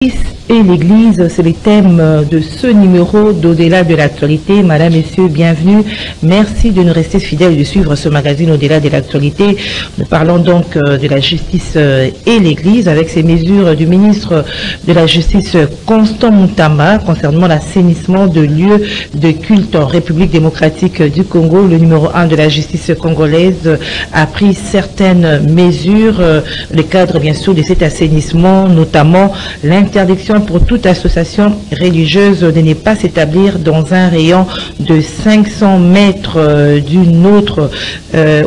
Et l'Église, c'est le thème de ce numéro d'Au-delà de l'actualité. Madame, Messieurs, bienvenue. Merci de nous rester fidèles et de suivre ce magazine Au-delà de l'actualité. Nous parlons donc de la justice et l'Église avec ces mesures du ministre de la Justice Constant Moutamba concernant l'assainissement de lieux de culte en République démocratique du Congo. Le numéro 1 de la justice congolaise a pris certaines mesures. Le cadre, bien sûr, de cet assainissement, notamment l'interdiction pour toute association religieuse de ne pas s'établir dans un rayon de 500 mètres d'une autre.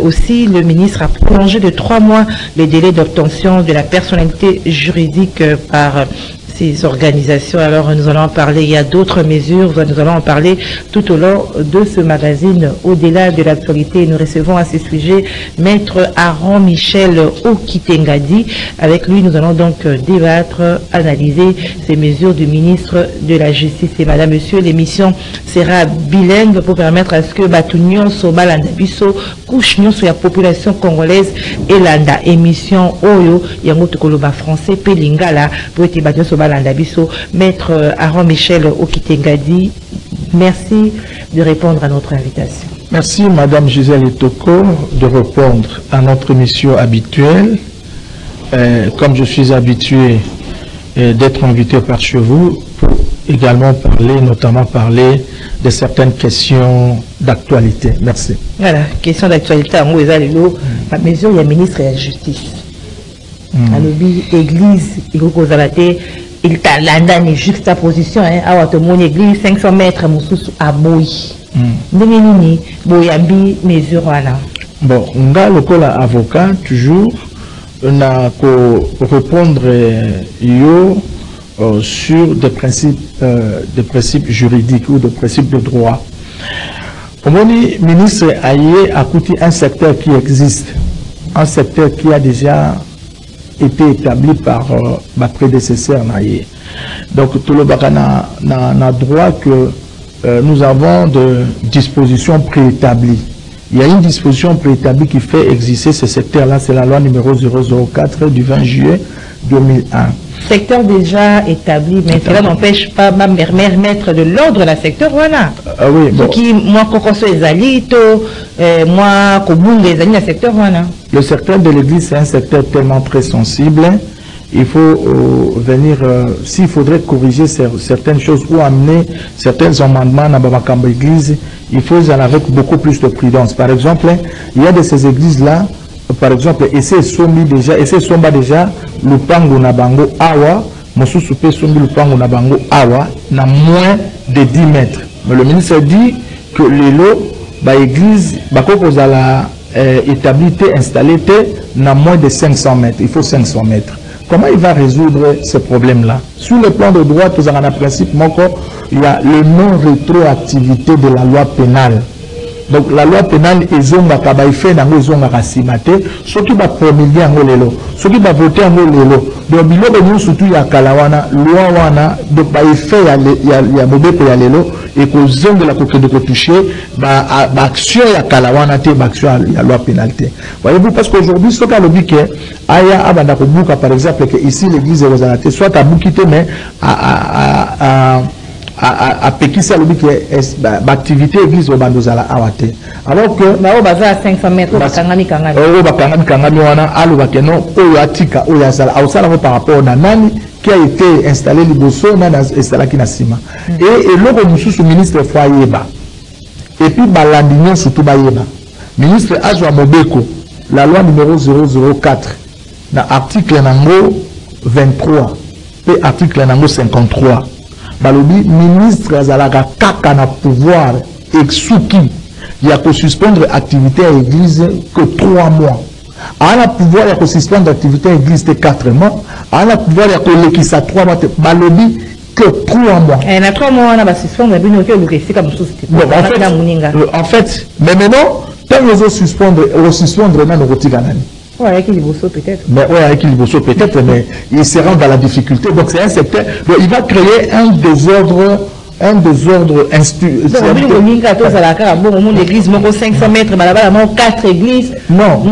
Aussi, le ministre a prolongé de 3 mois les délais d'obtention de la personnalité juridique par ces organisations. Alors nous allons en parler, il y a d'autres mesures, nous allons en parler tout au long de ce magazine Au-delà de l'actualité. Nous recevons à ce sujet Maître Aaron Michel Okitengadi. Avec lui, nous allons donc débattre, analyser ces mesures du ministre de la Justice. Et Madame, Monsieur, l'émission sera bilingue pour permettre à ce que Batunion Sobalanda Biso, couche sur la population congolaise et landa émission Oyo, Yango Tokoloba français, Pelingala, pour être Batunion Sobalanda Biso. Maître Aaron Michel Okitengadi, merci de répondre à notre invitation. Merci Madame Gisèle Etoko de répondre à notre émission habituelle. Comme je suis habitué d'être invité par chez vous pour également parler, notamment parler de certaines questions d'actualité. Merci. Voilà, question d'actualité à moi, la mesure il y a ministre de la Justice. À l'objet église, il faut qu'on il t'a l'andane juxtaposition à mon église 500 mètres à Boyi. Nini Boyambi mesure là. Bon, on a le col avocat toujours on a répondre sur des principes juridiques ou des principes de droit. Au ministre Aye a coûté un secteur qui existe, un secteur qui a déjà été établi par ma prédécesseur. Donc tout le bacana n'a droit que nous avons de dispositions préétablies. Il y a une disposition préétablie qui fait exister ce secteur-là, c'est la loi numéro 004 du 20 juillet 2001. Secteur déjà établi, mais cela n'empêche pas ma mettre de l'ordre dans le secteur, voilà. Oui, bon. Qui, moi, les alito, moi, les dans le secteur, voilà. Le secteur de l'église, c'est un secteur tellement très sensible. Il faut venir, s'il faudrait corriger certaines choses ou amener certains amendements dans la église, il faut y aller avec beaucoup plus de prudence. Par exemple, il y a de ces églises-là, par exemple, et c'est somba déjà, le pango nabango awa, mosusu pe sombi le pango nabango awa, na moins de 10 mètres. Mais le ministre dit que les lots, l'église, la établie, installée, na moins de 500 mètres. Il faut 500 mètres. Comment il va résoudre ce problème-là? Sur le plan de droit, tout un principe, il y a le non-rétroactivité de la loi pénale. Donc la loi pénale est zonga kabaïfé dans les zonga rasimate, ce qui va promulguer en lelo, ce qui va voter en lelo. Donc bilo benyo surtout ya kalawana, loi wana, donc baïfé ya mobeko ya lelo et que zonga la coque de toucher, action ya kalawana te, action ya loi pénalité. Voyez-vous, parce qu'aujourd'hui, ce qu'a le bique, aya abanda kobuka par exemple que ici l'église est zalate, soit à boukite mais à Pékissa le qui est l'activité église au bandozala awate alors que na o baza 500 mètres bakangani kangani wana alo bakeno oyo atika oyo asala ausala par rapport na nani qui a été installé liboso na installé qui na sima et loko mususu ministre foyeba et puis balandinyo surtout bayeba ministre Azwa Mobeko la loi numéro 004 na article nango 23 et article nango 53 balobi ministre azalaka kaka na pouvoir exuki ya ko suspendre activité à l'église que 3 mois. A la pouvoir ya ko suspendre activité à l'église de 4 mois. A la pouvoir ya ko lekisa 3 mois balobi que 3 mois. Et na 3 mois na ba suspendre bino ke lekisi comme société. En fait, mais maintenant tant ils suspendre na rotika nani. Oui, avec Liboso peut-être. Mais oui, avec Liboso peut-être, mais il se rend dans la difficulté. Donc c'est un secteur. Donc, il va créer un désordre un désordre institutionnel. L'église, 500 mètres, 4 églises. Non.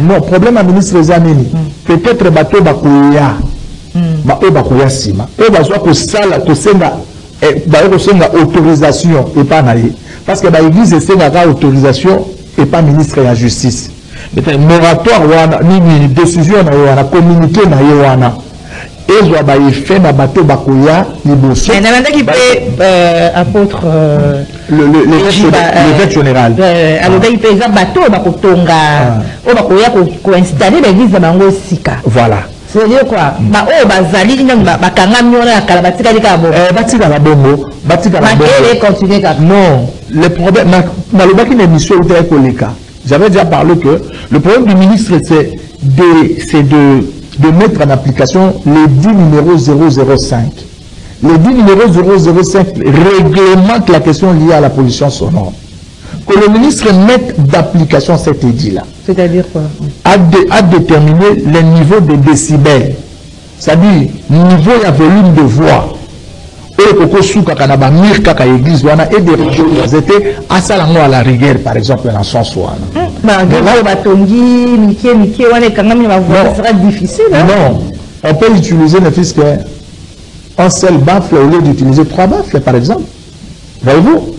Non, problème à ministre Zanini. Peut-être bateau bakoya. Bakoya sima. Bazoa ko sala ko senga autorisation et pas naïe. Parce que l'église est autorisation et pas ministre de la justice. Mais moratoire ni décision na communiqué na yewana. Et je vais faire ma bateau bakoya liboso. Apôtre l'évêque général. Alors il peut exemple bateau bakotonga o bakoya ko installer l'église de bango sika. Voilà. C'est-à-dire quoi? Ba o bazali nyanga bakanga miona kala batika dika bo. Batika la bombo, batika la bombo. Et continuer comme non, le problème dans le bac une émission où j'avais déjà parlé que le problème du ministre c'est de mettre en application les 10 numéros 005. Les 10 numéros 005 réglementent la question liée à la pollution sonore. Que le ministre mette d'application cet édit-là. C'est-à-dire quoi? À déterminer les niveaux de décibels. C'est-à-dire, niveau et volume de voix. Et que souka kanaba mir kaka église wana et des choses étaient à salango à la rigueur par exemple dans son soin. Sera difficile. Non, on peut utiliser ne fût qu'un seul baffle au lieu d'utiliser 3 baffles par exemple. Voyez-vous?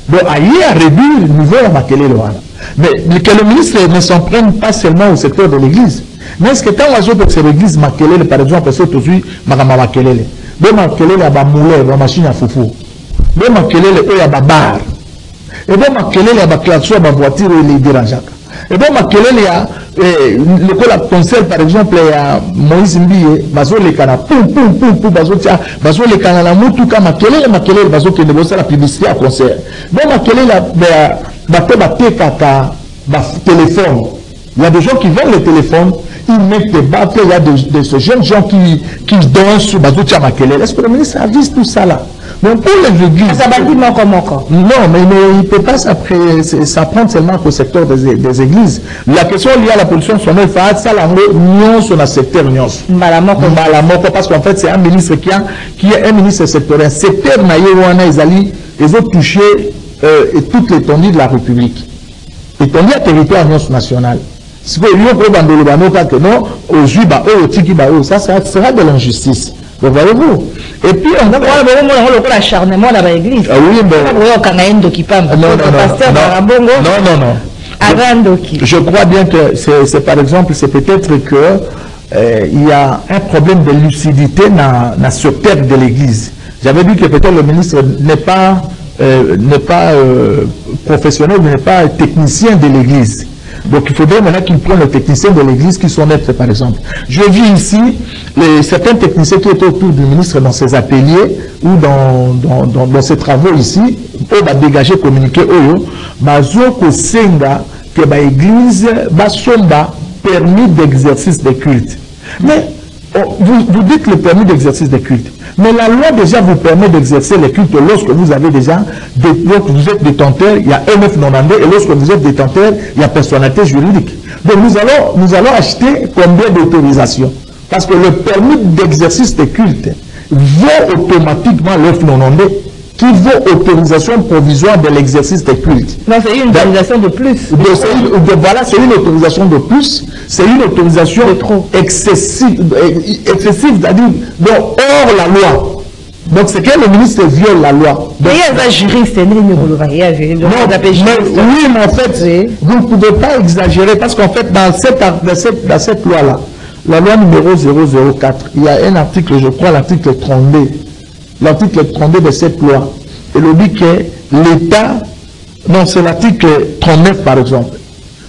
Donc ailleurs à réduire le niveau à Makele Loana. Mais que le ministre ne s'en prenne pas seulement au secteur de l'église. Mais est-ce que tant oiseau pour que l'église Makele par exemple c'est aujourd'hui Magama Makele. De Makele la moulin, la machine à foufou. De Makele la bar. Et de Makele la klaxon, la voiture et les dérangeants. Et de Makele la le col conseil par exemple à Moïse Mbiye, bazo le kana poum bazo tia, bazo le kana la mutuka Makele bazo que ne la publicité à concert. De Makele la bateau kaka téléphone. Il y a des gens qui vendent le téléphone, ils mettent des baffles, il y a de ces jeunes gens qui dansent sur Bazoutia Makele. Est-ce que le ministre avise tout ça là? Donc pour les églises. Non, mais il ne peut pas s'apprendre seulement qu'au secteur des églises. La question liée à la pollution sonore, il faut ça la nuance sur le secteur nuance. Parce qu'en fait, c'est un ministre qui est un ministre sectoriel. Secteur Naïwana, ils ont touché toute l'étendue de la République. Étendue à territoire nuance nationale. Si vous ça sera de l'injustice. Vous voyez-vous? Et puis on a l'acharnement dans l'église. Oui, non. Je crois bien que c'est par exemple, c'est peut-être que il y a un problème de lucidité dans le secteur de l'église. J'avais dit que peut-être le ministre n'est pas professionnel, n'est pas technicien de l'église. Donc il faudrait maintenant qu'il prenne les techniciens de l'église qui sont nets, par exemple. Je vis ici certains techniciens qui étaient autour du ministre dans ses ateliers ou dans ses travaux ici, pour dégager, communiquer, que l'église va permis d'exercice de culte. Mais vous dites le permis d'exercice de culte. Mais la loi déjà vous permet d'exercer les cultes lorsque vous avez déjà, lorsque vous êtes détenteur, il y a MF92, et lorsque vous êtes détenteur, il y a personnalité juridique. Donc nous allons acheter combien d'autorisations? Parce que le permis d'exercice de culte vaut automatiquement l'F92 qui vaut autorisation provisoire de l'exercice des cultes. Non, c'est une autorisation de plus. Voilà, c'est une autorisation de plus. C'est une autorisation excessive, c'est-à-dire hors la loi. Donc c'est que le ministre viole la loi. Il y a un juriste, oui, mais en fait, vous ne pouvez pas exagérer parce qu'en fait, dans cette loi-là, la loi numéro 004, il y a un article, je crois, l'article 32. L'article 32 de cette loi. Et le dit que l'État, non, c'est l'article 39 par exemple.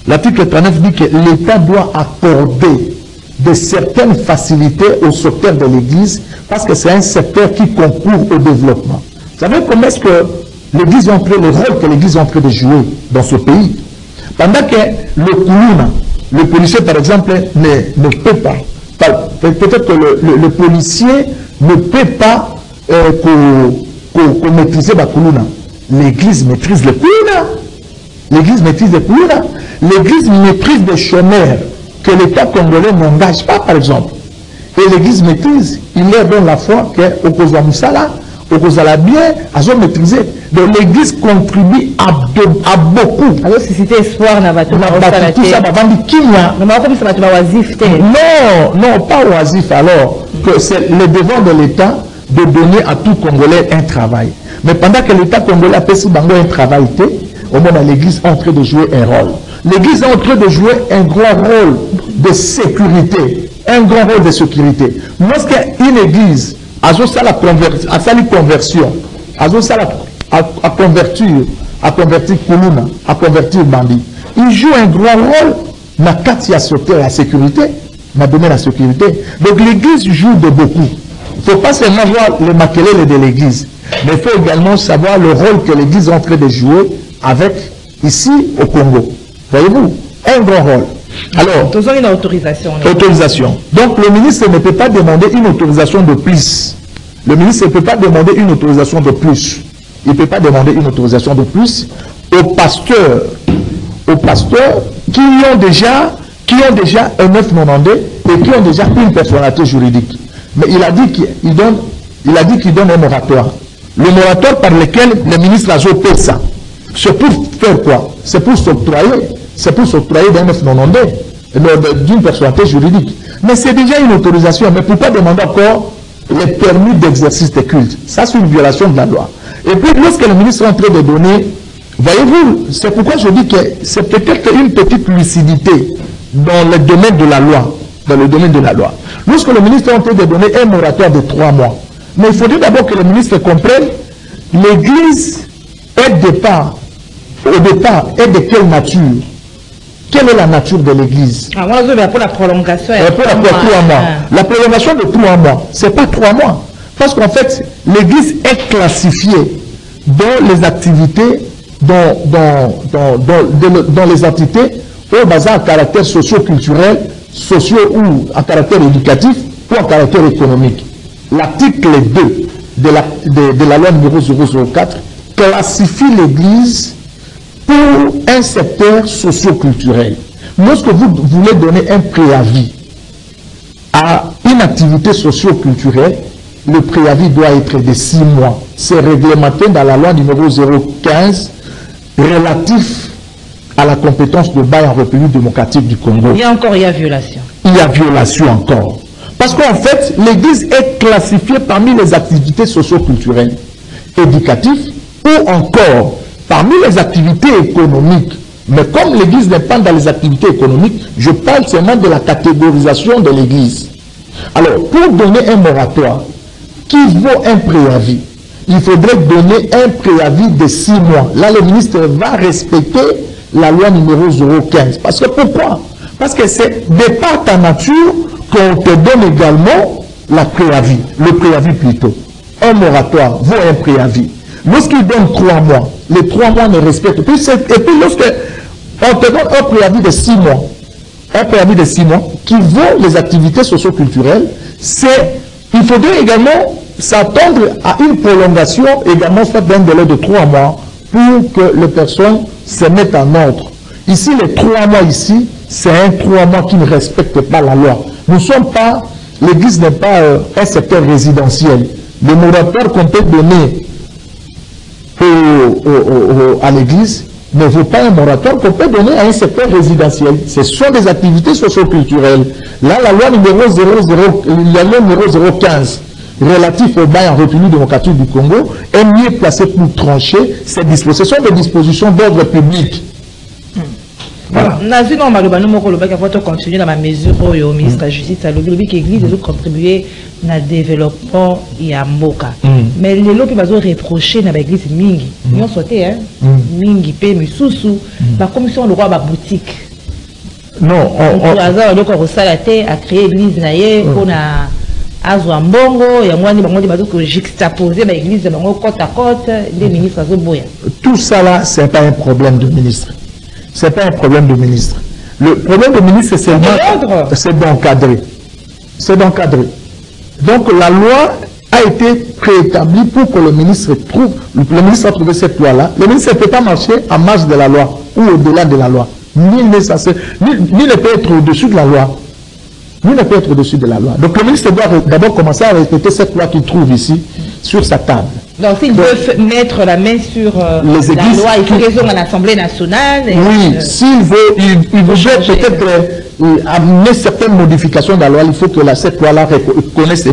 L'article 39 dit que l'État doit accorder de certaines facilités au secteur de l'Église parce que c'est un secteur qui concourt au développement. Vous savez comment est-ce que l'Église a pris le rôle que l'Église a pris de jouer dans ce pays? Pendant que le Koulouna, le policier par exemple, ne peut pas. Peut-être que le policier ne peut pas maîtriser la Koulouna. L'Église maîtrise le Koulouna. L'Église maîtrise le Koulouna. L'Église maîtrise des chômeurs que l'État congolais n'engage pas, par exemple. et l'église maîtrise. Il leur donne la foi qu'au cause de Moussala, au cause de la bien, elles ont maîtrisé. Donc l'église contribue à beaucoup. Alors si c'était espoir, n'a pas tout ça. Non, pas oisif alors. Que c'est le devoir de l'État de donner à tout Congolais un travail. Mais pendant que l'État congolais a fait un travail, au moment où l'église est en train de jouer un rôle. L'église est en train de jouer un grand rôle de sécurité. Un grand rôle de sécurité. Lorsqu'une église a sa conversion, à convertir Koulouna, à convertir Bandi, il joue un grand rôle dans la sécurité, dans le domaine de la sécurité. Donc l'église joue de beaucoup. Il ne faut pas seulement voir les maquelés de l'église, mais il faut également savoir le rôle que l'église est en train de jouer avec ici au Congo. Voyez-vous, un grand rôle. Alors, une autorisation. Autorisation. Donc le ministre ne peut pas demander une autorisation de plus. Le ministre ne peut pas demander une autorisation de plus. Il ne peut pas demander une autorisation de plus aux pasteurs qui ont déjà un 992 et qui ont déjà une personnalité juridique. Mais il a dit qu'il donne un moratoire. Le moratoire par lequel le ministre a opéré ça. C'est pour faire quoi? C'est pour s'octroyer d'un 992 d'une personnalité juridique. Mais c'est déjà une autorisation. Mais pourquoi demander encore les permis d'exercice de culte? Ça, c'est une violation de la loi. Et puis, lorsque le ministre est en train de donner, voyez-vous, c'est pourquoi je dis que c'est peut-être une petite lucidité dans le domaine de la loi. Dans le domaine de la loi. Lorsque le ministre est en train de donner un moratoire de 3 mois, mais il faudrait d'abord que le ministre comprenne l'église au départ est de quelle nature? Quelle est la nature de l'église? Pour la prolongation. Pour 3 mois. La prolongation de 3 mois, ce n'est pas 3 mois. Parce qu'en fait, l'église est classifiée dans les activités, dans les entités au bazar à caractère socio-culturel, ou à caractère éducatif, ou à caractère économique. L'article 2 de la loi numéro 004 classifie l'église pour un secteur socio-culturel. Lorsque vous voulez donner un préavis à une activité socio-culturelle, le préavis doit être de 6 mois. C'est réglementé dans la loi numéro 015 relatif à la compétence de bail en République démocratique du Congo. Il y a violation. Il y a violation encore. Parce qu'en fait, l'église est classifiée parmi les activités socio-culturelles, éducatives ou encore parmi les activités économiques. Mais comme l'église n'est pas dans les activités économiques, je parle seulement de la catégorisation de l'église. Alors, pour donner un moratoire qui vaut un préavis, il faudrait donner un préavis de 6 mois. Là, le ministre va respecter la loi numéro 015. Parce que pourquoi? Parce que c'est de par ta nature qu'on te donne également le préavis plutôt. Un moratoire vaut un préavis. Lorsqu'il donne 3 mois, les 3 mois ne respectent plus. Et puis lorsque on te donne un préavis de 6 mois, qui vaut les activités socio-culturelles, il faudrait également s'attendre à une prolongation également soit d'un délai de 3 mois pour que les personnes se mettent en ordre. Ici, les 3 mois ici, c'est un 3 mois qui ne respecte pas la loi. L'église n'est pas un secteur résidentiel. Le moratoire qu'on peut donner à l'église ne vaut pas un moratoire qu'on peut donner à un secteur résidentiel. Ce sont des activités socio-culturelles. Là, la loi numéro 015 relatif au bail en République démocratique du Congo est mieux placé pour trancher ces dispositions. Ce sont des dispositions d'ordre public. Voilà. Nous continuer dans ma mesure où le ministre de la Justice a l'Église a contribué au développement et à Mboka. Mais les lois qui ont reproché dans l'Église Mingi, ils ont sauté, Mingi, Misusu, la commission de roi boutique. Non, on a créé l'église pour azwa mbongo ya mwani bango de ko juxtaposer ba église bango côte à côte des ministres azoboya. Tout ça là, c'est pas un problème de ministre. C'est pas un problème de ministre. Le problème de ministre, c'est d'encadrer. C'est d'encadrer. Donc la loi a été préétablie pour que le ministre trouve. Le ministre a trouvé cette loi-là. Le ministre ne peut pas marcher en marge de la loi ou au-delà de la loi. Ni ne peut être au-dessus de la loi. Lui ne peut être au-dessus de la loi. Donc le ministre doit d'abord commencer à respecter cette loi qu'il trouve ici, sur sa table. Donc s'il veut mettre la main sur les églises, la loi, il faut qu'ils ont à l'Assemblée nationale. Oui, s'il veut, il voudrait peut-être amener certaines modifications de la loi. Il faut que cette loi-là reconnaisse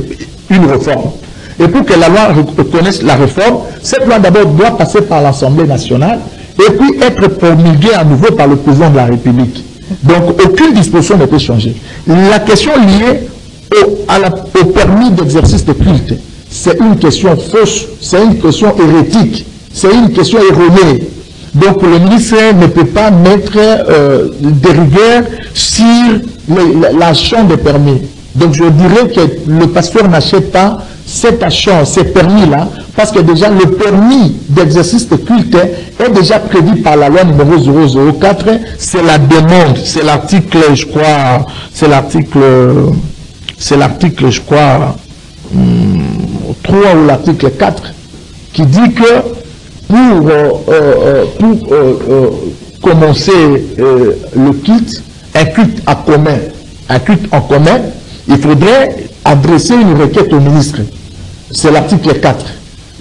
une réforme. Et pour que la loi reconnaisse la réforme, cette loi d'abord doit passer par l'Assemblée nationale et puis être promulguée à nouveau par le président de la République. Donc aucune disposition ne peut changer. La question liée au permis d'exercice de culte, c'est une question fausse, c'est une question hérétique, c'est une question erronée. Donc le ministre ne peut pas mettre des rigueurs sur la chambre des permis. Donc je dirais que le pasteur n'achète pas cet achat, ces permis-là, parce que déjà le permis d'exercice de culte est déjà prévu par la loi numéro 004, c'est la demande, c'est l'article, je crois, je crois, 3 ou l'article 4, qui dit que pour commencer le culte, un culte en commun, il faudrait adresser une requête au ministre. C'est l'article 4.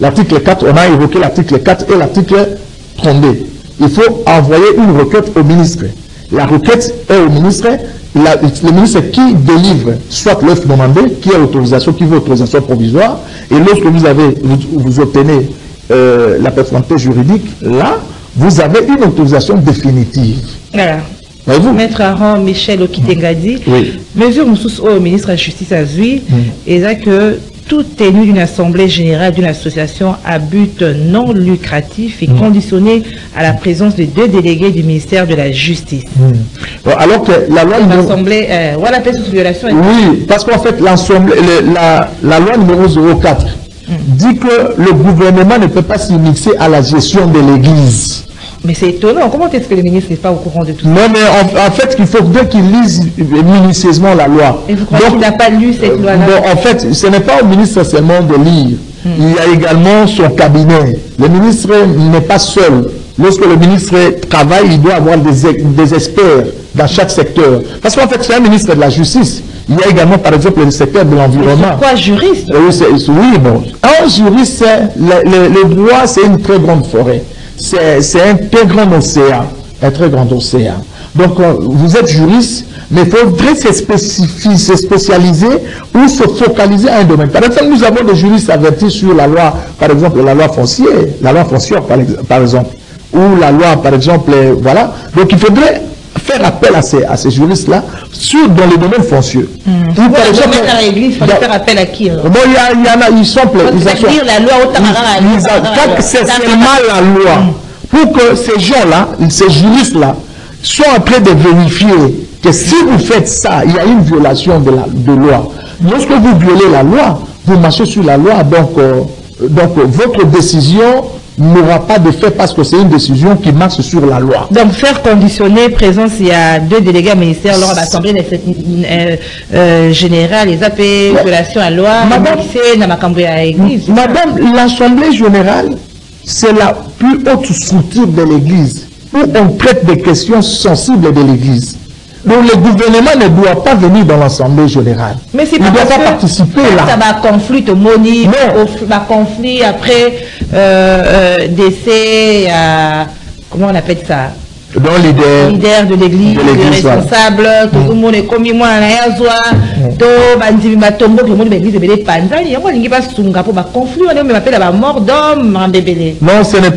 L'article 4, on a évoqué l'article 4 et l'article 32. Il faut envoyer une requête au ministre. La requête est au ministre, le ministre qui délivre soit l'offre demandée, qui est l'autorisation, qui veut l'autorisation provisoire, et lorsque vous obtenez la personnalité juridique, là, vous avez une autorisation définitive. Voilà. Maître Aaron Michel Okitengadi, mesure au ministre de la Justice a vu, et là que toute tenue d'une assemblée générale d'une association à but non lucratif est conditionnée à la présence de 2 délégués du ministère de la Justice. Alors que la loi l'assemblée, voilà, sous violation. Oui, parce qu'en fait, la loi numéro 04 dit que le gouvernement ne peut pas s'immiscer à la gestion de l'Église. Mais c'est étonnant. Comment est-ce que le ministre n'est pas au courant de tout ça? Non, mais en fait, il faut bien qu'il lise minutieusement la loi. Et vous croyez qu'il n'a pas lu cette loi-là? En fait, ce n'est pas au ministre seulement de lire. Il y a également son cabinet. Le ministre n'est pas seul. Lorsque le ministre travaille, il doit avoir des experts dans chaque secteur. Parce qu'en fait, c'est un ministre de la Justice. Il y a également, par exemple, le secteur de l'environnement. Pourquoi juriste? Oui, bon. Un juriste, le droit, c'est une très grande forêt. C'est un très grand océan. Un très grand océan. Donc, vous êtes juriste, mais il faudrait se spécialiser ou se focaliser à un domaine. Par exemple, nous avons des juristes avertis sur la loi, par exemple, la loi foncière, par exemple, ou la loi, par exemple, voilà. Donc, il faudrait faire appel à ces juristes-là dans les domaines foncieux. Ou par exemple, à l'église, il faut faire appel à qui? Bon, il y en a, ils sont pleins. C'est seulement la loi. Pour que ces gens-là, ces juristes-là, soient en train de vérifier que si vous faites ça, il y a une violation de loi. Lorsque vous violez la loi, vous marchez sur la loi, donc votre décision n'aura pas de fait parce que c'est une décision qui marche sur la loi. Donc faire conditionner présence, il y a 2 délégués à ministère lors de l'Assemblée générale, les AP, violation à la loi, Madame, l'Assemblée générale, c'est la plus haute structure de l'Église, où on traite des questions sensibles de l'Église. Donc le gouvernement ne doit pas venir dans l'Assemblée générale. Mais c'est il ne doit pas participer là. Ça va conflit au moni, conflit après décès, comment on appelle ça? Dans leader de l'église, le responsable, tout le monde est commis moi à la tout bandimi batombo que le monde l'église est panzani, il y a pas sunga pour conflit, on m'appelle la mort d'homme en bébé. Non, ce n'est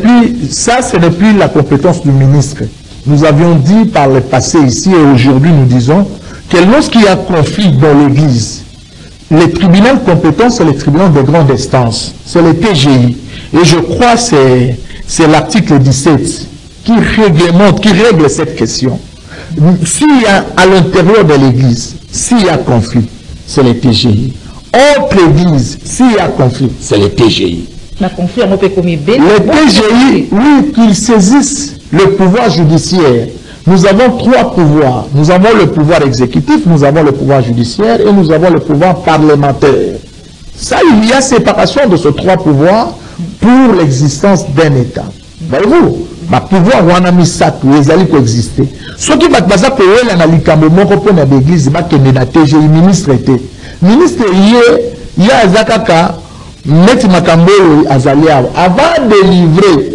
plus la compétence du ministre. Nous avions dit par le passé ici et aujourd'hui nous disons que lorsqu'il y a conflit dans l'église, les tribunaux compétents, c'est les tribunaux de grande instance, c'est les TGI. Et je crois que c'est l'article 17 qui règle cette question. S'il y a à l'intérieur de l'église, s'il y a conflit, c'est les TGI. Autre église, s'il y a conflit, c'est les TGI. Les TGI, oui, qu'ils saisissent le pouvoir judiciaire. Nous avons 3 pouvoirs. Nous avons le pouvoir exécutif, nous avons le pouvoir judiciaire et nous avons le pouvoir parlementaire. Ça, il y a séparation de ces 3 pouvoirs pour l'existence d'un État. Voyez-vous? ba pouvoir wana misato ezali coexister soki bat baza ko wela na likambo moko pona l'église ba kende na TG ministre ministre ye azakaka meti makambo azali avant de livrer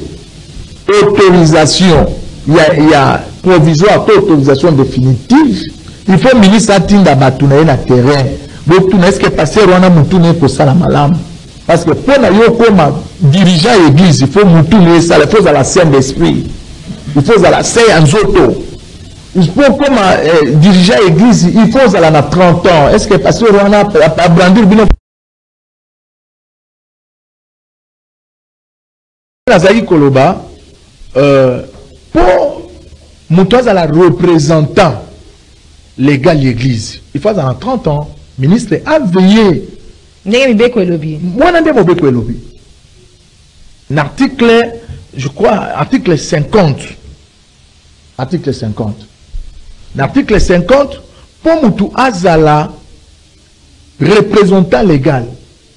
autorisation il y a provisoire autorisation définitive il faut ministre atinda batuna na terrain botuna est-ce que passer wana mutune ko sala malamu parce que pour yo comme dirigeant l'église il faut mutune ça il faut à la saint d'esprit il faut à la saint en zoto il faut comme dirigeant l'église il faut à la 30 ans est-ce que passer wana a brandir bino Nazaï Koloba pour Moutoise à la représentant légal de l'église. Il faut dans 30 ans, ministre a veillé. L'article, je crois, article 50. Article 50. L'article 50, pour Moutou Azala, représentant légal.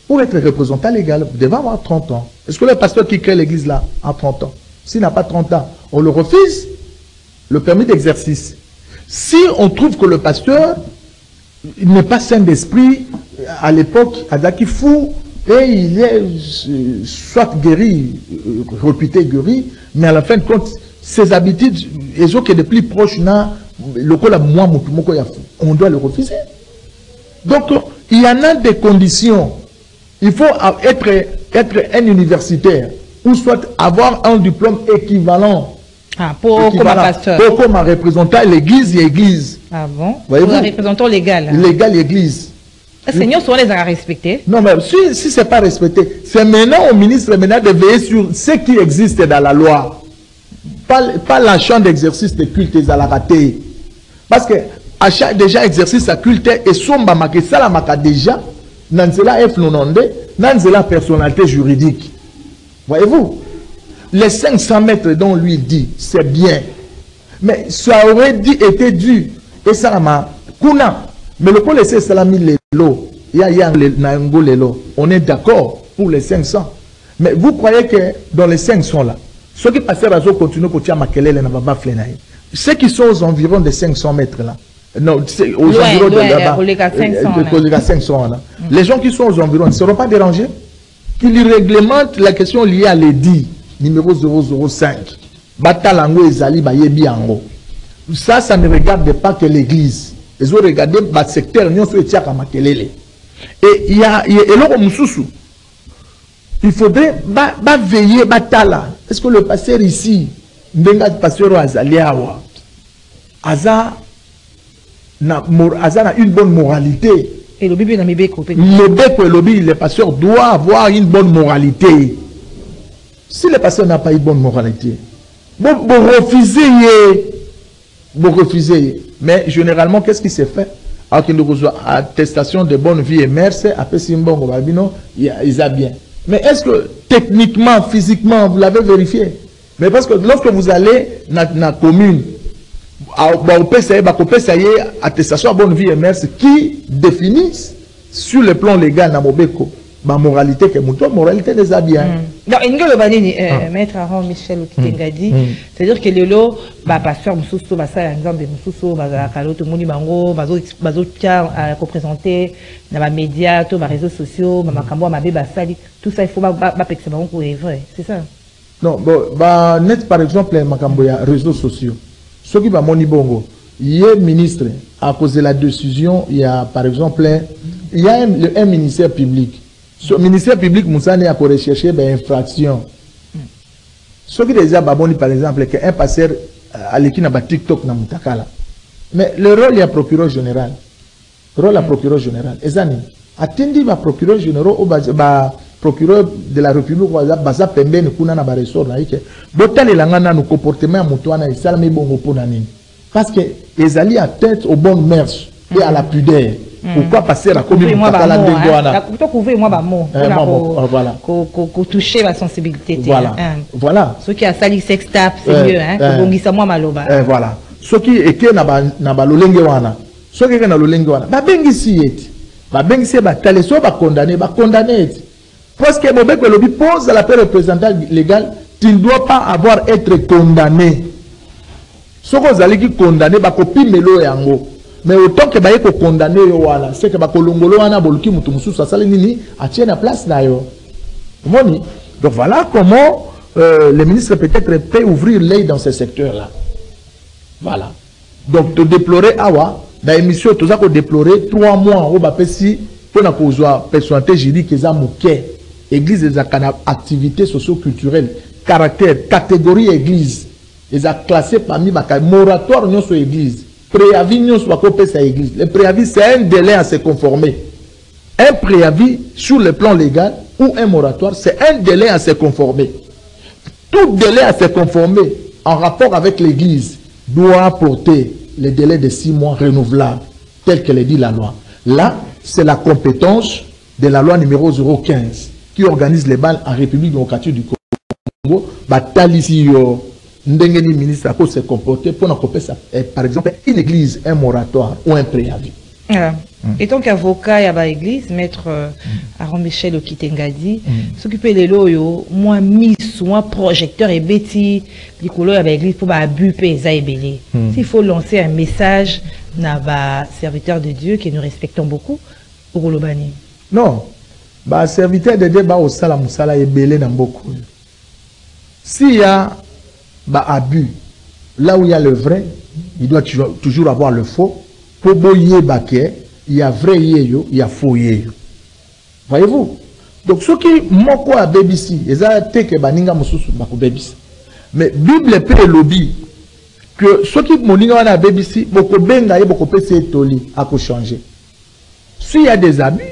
Pour être représentant légal, vous devez avoir 30 ans. Est-ce que le pasteur qui crée l'église là a 30 ans? S'il n'a pas 30 ans, on le refuse le permis d'exercice. Si on trouve que le pasteur n'est pas saint d'esprit, à l'époque, Adaki fou, et il est soit guéri, réputé guéri, mais à la fin de compte, ses habitudes, ils ont que de plus proches, on doit le refuser. Donc, il y en a des conditions. Il faut être un universitaire ou soit avoir un diplôme équivalent. Pour comme pasteur. Pour comme représentant l'église et l'église. Ah bon? Pour un représentant légal. Légal l'église. Seigneur, sont les à respecter. Non, mais si ce n'est pas respecté, c'est maintenant au ministre maintenant de veiller sur ce qui existe dans la loi. Pas la chambre d'exercice de culte à la raté. Parce que à chaque déjà exercice à culte et somba maka sala maka déjà nanzela F nononde nanzela personnalité juridique. Voyez-vous, les 500 mètres dont lui dit c'est bien, mais ça aurait été dû et ça m'a kuna mais le pôle c'est salami lelo il y a nango lelo on est d'accord pour les 500 mais vous croyez que dans les 500 là ceux qui passaient à continuer pour tirer makelele na baba flenaï ceux qui sont aux environs de 500 mètres là non, aux environs de là-bas, les gens qui sont aux environs ne seront pas dérangés. Qu'ils réglementent la question liée à l'édit numéro 005. Batalango Ezali Bayebi Ango. Ça ne regarde pas que l'église. Ils ont regardé le secteur, ils ont fait et il y a il faudrait veiller Batala. Est-ce que le pasteur ici, Ndenga pasteur Azali Awa, Aza na une bonne moralité. Et le bébé le pasteur doit avoir une bonne moralité. Si le pasteur n'a pas une bonne moralité, vous refusez. Mais généralement, qu'est-ce qui s'est fait? Alors qu'il nous reçoit attestation de bonne vie et merci, après Simbongo Babino, il a bien. Mais est-ce que techniquement, physiquement, vous l'avez vérifié? Mais parce que lorsque vous allez dans la commune, attestation à bonne vie et merci qui définissent sur le plan légal na mobeko ma moralité que mon moralité des bien. Donc maître Aaron Michel Okitengadi c'est-à-dire que lelo pasteur mususu basala nzambe mususu bazala to moni bango bazo tia représenter na ba médias to ba réseaux sociaux makambo mabe basali tout ça il faut pexer bango pour vrai c'est ça. Non net par exemple makambo ya réseaux sociaux. Ce qui va moni bongo, il y a un ministre, à cause de la décision, il y a par exemple, il y a un ministère public. Ce ministère public, Moussane a pour rechercher des infractions. Ce qui déjà baboni par exemple, qu'un pasteur à l'équipe n'a pas TikTok n'a mutakala. Mais le rôle il y a procureur général. Le rôle à procureur général. Et ça, attendi ma procureur général ou procureur de la République baza pembe ni kuna na ba ressort na ike botale langana no comportement mutuana isala me bongo pona nini parce que ezali à tête aux bonnes mœurs et à la pudeur. Pourquoi passer la commune mutakala ndengwana to couvrir moi ba mot voilà ko toucher la sensibilité voilà ce qui a sali sex tap c'est mieux hein ko bongisa moi maloba voilà ce qui était na ba lolenge wana ce qui est na lolenge wana ba bengisi yeti ba bengisi ba tale so ba condamné parce que Mobeko Lobi pose à la paix représentant légal tu ne dois pas avoir être condamné. Ce que vous allez condamner, bah copie melo yango. Mais autant que baye ko condamner yo wala, c'est que ba kolongolo wana boluki mutu mususu asale nini a tient la place na yo. Moni. Donc voilà comment le ministre peut-être peut ouvrir l'œil dans ce secteur-là. Voilà. Donc de déplorer awa, dans l'émission tout ça ko déplorer 3 mois au bapesi pour na kozwa personnalité juridique eza muke. Église des activités socio-culturelles, caractère, catégorie église. Ils ont classé parmi les moratoires sur l'église. Préavis sur l'église. Le préavis, c'est un délai à se conformer. Un préavis sur le plan légal ou un moratoire, c'est un délai à se conformer. Tout délai à se conformer en rapport avec l'église doit porter le délai de 6 mois renouvelable, tel que le dit la loi. Là, c'est la compétence de la loi numéro 015 qui organise les balles en République démocratique du Congo. Batali Ndengeni ministre a se comporter pour n'accomplir ça. Par exemple, une église, un moratoire ou un préavis. Et tant qu'avocat, il y a l'église, maître Aaron Michel Okitengadi, s'occuper de l'eau, moi, moi, projecteur et bêtis, du coup, il y a l'église pour abus, paysa et belé. S'il faut lancer un message, n'a serviteur de Dieu que nous respectons beaucoup, pour le bannir. Non, bah, serviteur de Dieu, bah, au salam, musala et belé dans beaucoup. S'il y a bah, abus, là où il y a le vrai, il doit toujours avoir le faux. Pour boyer baké, il y a vrai yeyo, il y a faux yeyo. Voyez-vous? Donc ceux qui moko à BBC, ils ont été que baninga mususu bako BBC. Mais Bible peut lobby que ceux qui moninga à BBC, boko benga et boko pese toli à changer. S'il y a des abus,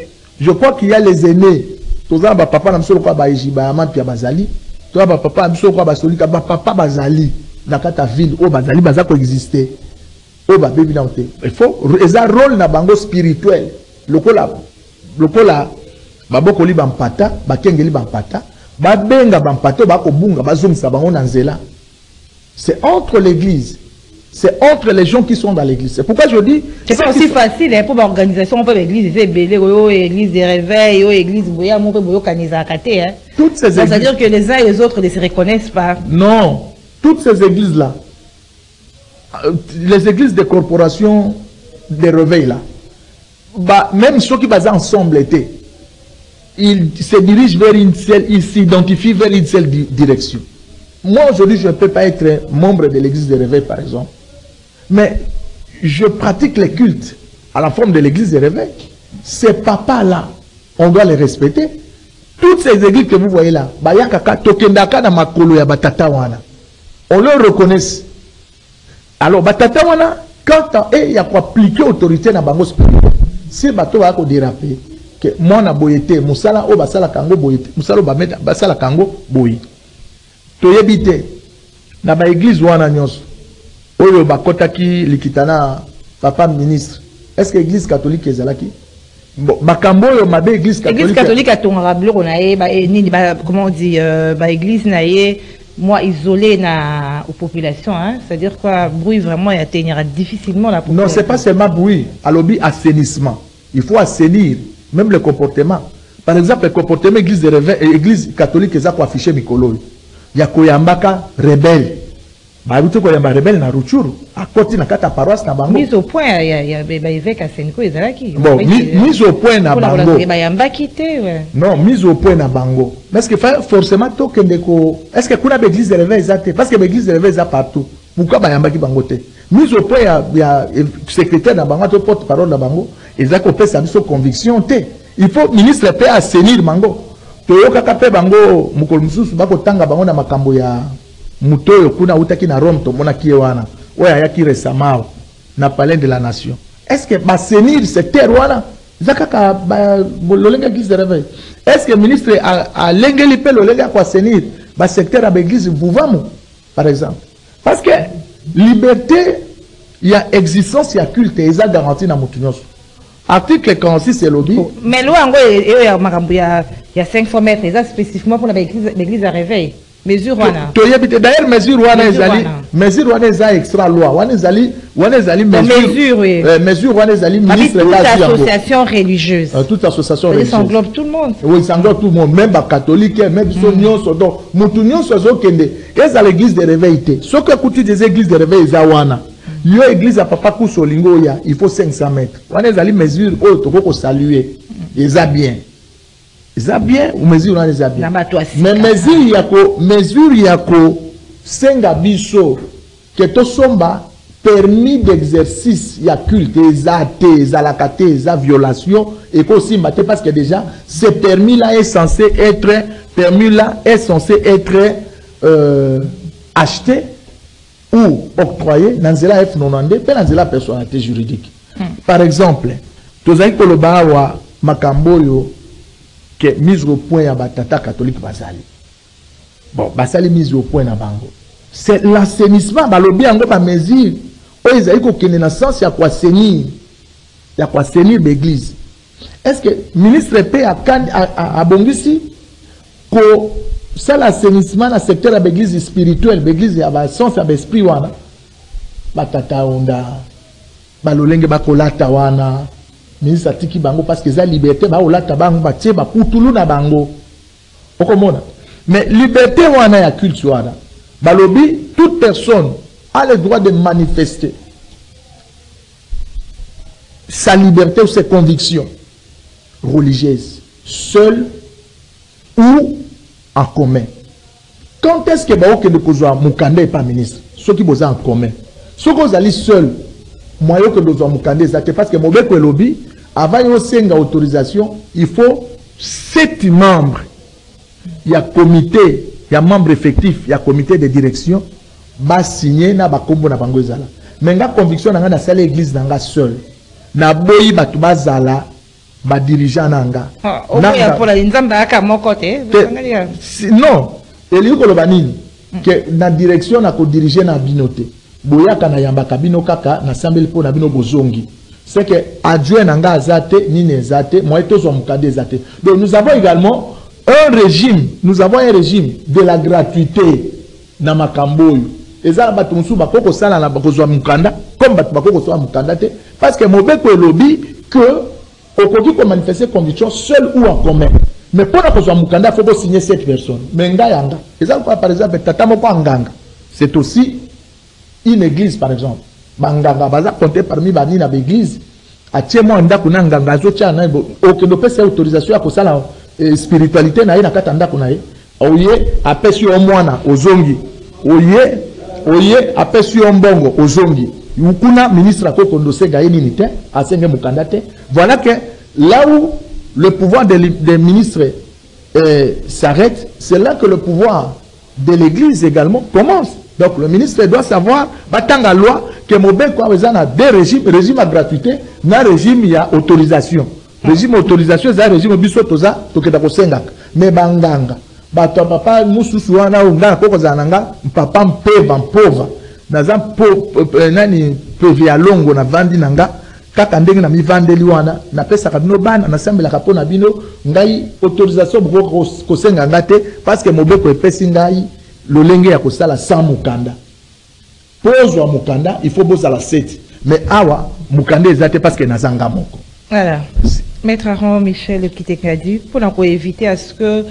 je crois qu'il y a les aînés. Tous les papa n'a pas quoi baiji ba amant pia bazali. Tous les papa n'a pas quoi basoli ka papa bazali dans ta ville au bazali bazako exister. Il faut un rôle na bango spirituel. Lokola babokoli bampata, bakengeli bampata, babenga bampata, bakobunga, bazomisa bango na nzela. C'est entre l'église, c'est entre les gens qui sont dans l'église. C'est pourquoi je dis. C'est pas aussi facile pour l'organisation, on peut l'église, c'est belé, l'église des réveils, l'église boya, mon peu boyo kanizakate. Toutes ces églises. C'est-à-dire que les uns et les autres ne se reconnaissent pas. Non, toutes ces églises-là. Les églises de corporations de réveil là, bah, même ceux qui basent ensemble étaient, ils se dirigent vers une seule, ils s'identifient vers une seule direction. Moi aujourd'hui je ne peux pas être membre de l'église de réveil par exemple, mais je pratique les cultes à la forme de l'église de réveil. Ces papas là, on doit les respecter. Toutes ces églises que vous voyez là, bah, yakaka tokendaka na makolo ya batata wana, on leur reconnaît. Alors, batata wana, quand il y a quoi appliquer autorité dans bango spirituel, si bato va ko déraper, que moi na boyete, musala o basala kango boyete, musala ba mettre basala kango boyi. To yebite na ba église wana nyos. Oyo bakota ki likitana papa ministre. Est-ce que l'église catholique ezalaki? Bon, bakambo yo mabe église catholique. L'église catholique a ton rablo na ye ba nini ba comment on dit ba église na ye moi isolé na aux populations, hein? C'est-à-dire quoi, bruit vraiment il atteignera difficilement la population. Non, c'est pas seulement bruit, à l'objet assainissement. Il faut assainir même le comportement. Par exemple, le comportement église de réveil, église catholique ils ont affiché mikolo. Il y a koyambaka rebelle. Bah vous koyamba rebelle na Rutshuru, à côté na kata paroisse na bango. Mise au point, il y a évêque à Senko ezalaki. Bon, mise au point na bango. Bayamba quitté, ouais. Non, mise au point na bango. Mais est-ce que forcément tokende ko est-ce que kuna l'église de réveil ezate parce que l'église de réveil est partout. Pourquoi bayamba ki bango te? Mise au point il y a secrétaire na bango, porte-parole na bango, ezako pesa biso conviction te. Il faut ministre peut assainir bango. Toyoka kape bango mukolo mususu bako tanga bango na makambo ya mutoyo kuna utaki na Rome to mona kiewana. Oya yaki récemment na palais de la nation. Est-ce que assainir cette terre wana zakaka lolenga église de réveil? Est-ce que le ministre a lengeli pe lolenga kwa assainir ba secteur à l'église Vuvamu par exemple? Parce que liberté, il y a existence, il y a culte et ça garantit na mutunyoso. Article 46 c'est lobby. Mais loi en gros il y a 500 mètres, ça spécifiquement pour l'église à réveil. mesure wana d'ailleurs mesure wana ezali mesure wana eza extra loi wana ezali mesure wana ezali ministre toute association religieuse toute association religieuse ça englobe tout le monde oui ça englobe tout le monde même ba catholique même so nyonso donc mutu nyonso azokende eza l'église de réveil te soki akuti des églises de réveil eza wana yo église ya papa kusolingo ya il faut 500 mètres wana ezali mesure oyo toko saluer eza bien ou mesure wana eza bien mais mesure yako senga biso ke to somba permis d'exercice ya culte ezalaka te eza violation et aussi parce que déjà ce permis là est censé être acheté ou octroyé dans nzela F92 pe dans nzela personnalité juridique. Par exemple, tozali koloba wa makambo yo que mise au point à batata catholique basali. Bon, basali mise au point na bango. C'est l'assainissement balobi yango ba mesure o ezali ko kene na sens ya kwa assainir l'église. Est-ce que ministre paix a bongisi ko c'est l'assainissement dans le secteur de l'église spirituelle, l'église à la sens à l'esprit wana batata onda balolenge bakolata wana ministre atiki bango parce que za liberté ba olata bango batie ba putulu na bango okomona mais liberté wana ya culte wana balobi toute personne a le droit de manifester sa liberté ou ses convictions religieuses seul ou en commun. Quand est-ce que Baoke de Kozwa Mukande n'est pas ministre? Ceux qui bossent en commun. Ceux qui sont seuls, moi que Kozwa Mukande, c'est parce que Mobek et lobby, avant une autorisation, il faut 7 membres. Il y a comité, il y a membre effectif, il y a comité de direction, va signer na bakombo na bango ezala. Mais nga conviction na nga na salle église na nga seul. Na boyi batu bazala ba dirigeant nanga non eli ko loba nini que na direction na ko diriger na binote boyaka na yamba kabino kaka na sambeli po na bino bozongi c'est que adjoint nanga azate nini ezate moi tozo mukade ezate. Donc nous avons également un régime de la gratuité na makambo ezala batu musu bakoko sala na bakozwa mukanda comme batu bakoko sala mukanda te parce que mobeko elobi que au côté qu'on manifeste conviction seul ou en commun. Mais pour la cause de Mukanda, il faut signer 7 personnes. Mais Ngayanga, par exemple, Tatamoko Nganga, c'est aussi une église, par exemple. Banganga, baza compté parmi bani na l'église. A tiemo anda kuna Nganga, zotia na aucun de ces autorisations à cause de la spiritualité na ina katanda kuna ye. Oye, apesi omwana ozongi. Oye, apesi ombongo ozongi. Yukuna ministre ako kondose gaye ninite asenge mukandate. Voilà que là où le pouvoir des ministres s'arrête, c'est là que le pouvoir de l'église également commence. Donc le ministre doit savoir batanga loi que mobile quoi a deux régimes, régime à gratuité, na régime il y a autorisation. Régime autorisation, c'est un régime bisotoza tokeda kosenga. Mais banganga, bato papa mususu wana ungana koko zananga, papa pauvre. Naza nani pevi ya longo na vandi nanga kaka ndenge na mivandeli wana na pesa kabino bana na sambela kapo na bino ngai autorisation boko kosenga ngate parce que mobeko epesi ngai lolenge ya kosala sans mukanda pozwa mukanda il faut boza la 7 mais awa mukanda ezate parce que nazanga moko. Voilà. Maître Aaron Michel Kitekadi, pour éviter à ce que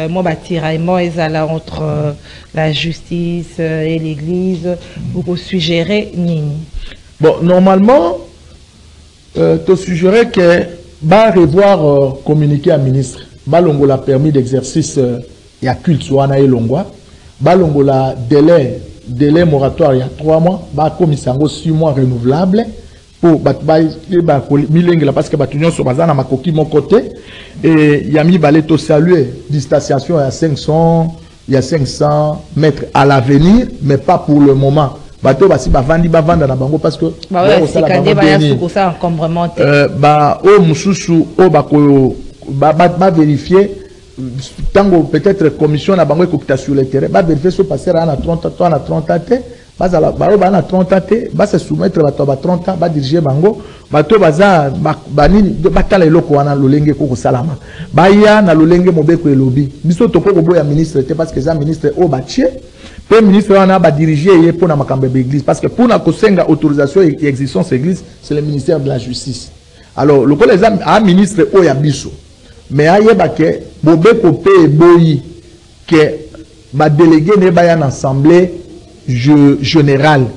mon tiraillement est entre la justice et l'église, vous suggérez Nini? Bon, normalement, tu suggérais que va revoir communiquer à ministre. Balongo la permis d'exercice et à culte soana et longwa. Balongo la délai moratoire il y a 3 mois. Ba komisango 6 mois renouvelable. Pour milengela parce que batunion sur bazana makoki mon côté et yami baleto saluer distanciation à 500 mètres à l'avenir mais pas pour le moment bato basi bavandi bavanda na bango parce que c'est kande ba ya suko ça encombrement ba o mususu o bako ba vérifier tango peut-être commission na bango ekopita sur le terrain ba vérifier so passer à 30 ans à 30 ans bazala ba na 30 ans te ba se soumettre bato ba 30 ans ba diriger bango bato baza banini batala eloko wana lolenge ko salama ba ya na lolenge mobeko elobi biso to ko boya ministre te parce que za ministre o batie pe ministre wana ba diriger ye pour na makambe l'église parce que pour na kosenga autorisation et existence église c'est le ministère de la justice. Alors le les a ministre o ya biso mais ayeba ke mobeko pe boyi que ba délégué ne ba ya na assemblée général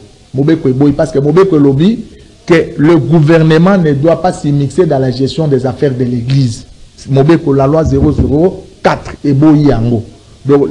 parce que Mobeko lobby que le gouvernement ne doit pas s'immiscer dans la gestion des affaires de l'église. Mobeko la loi 004 et Boyango. Donc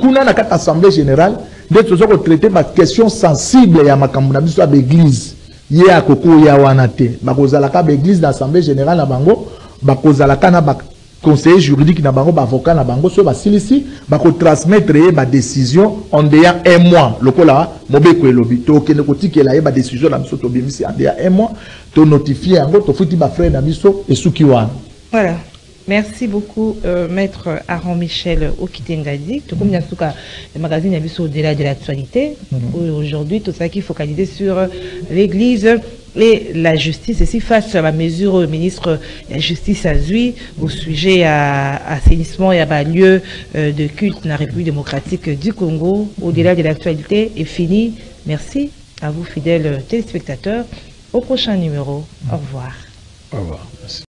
kuna na kata assemblée générale d'être toujours traité ma question sensible ya makambo na biso ba église. Ye akoko ya wanate. Ba kozala ka ba église d'assemblée générale na bango, ba kozala ka na ba conseiller juridique na bango ba avocat na bango so ba silisi ba ko transmettre ba décision en dehors un mois lokola Mobeko elobi to kene ko tikela ba décision na biso to bimisi en dehors un mois to notifier yango to futi ba frère na biso esuki wana. Voilà. Merci beaucoup, Maître Aaron Michel Okitengadi. Tout comme il y a le magazine Abisso au-delà de l'actualité. Aujourd'hui, tout ça qui est focalisé sur l'Église et la justice. Et si face à la mesure au ministre de la Justice à Zui, au sujet à assainissement et à lieu de culte dans la République démocratique du Congo, au-delà de l'actualité est fini. Merci à vous, fidèles téléspectateurs. Au prochain numéro. Au revoir. Au revoir. Merci.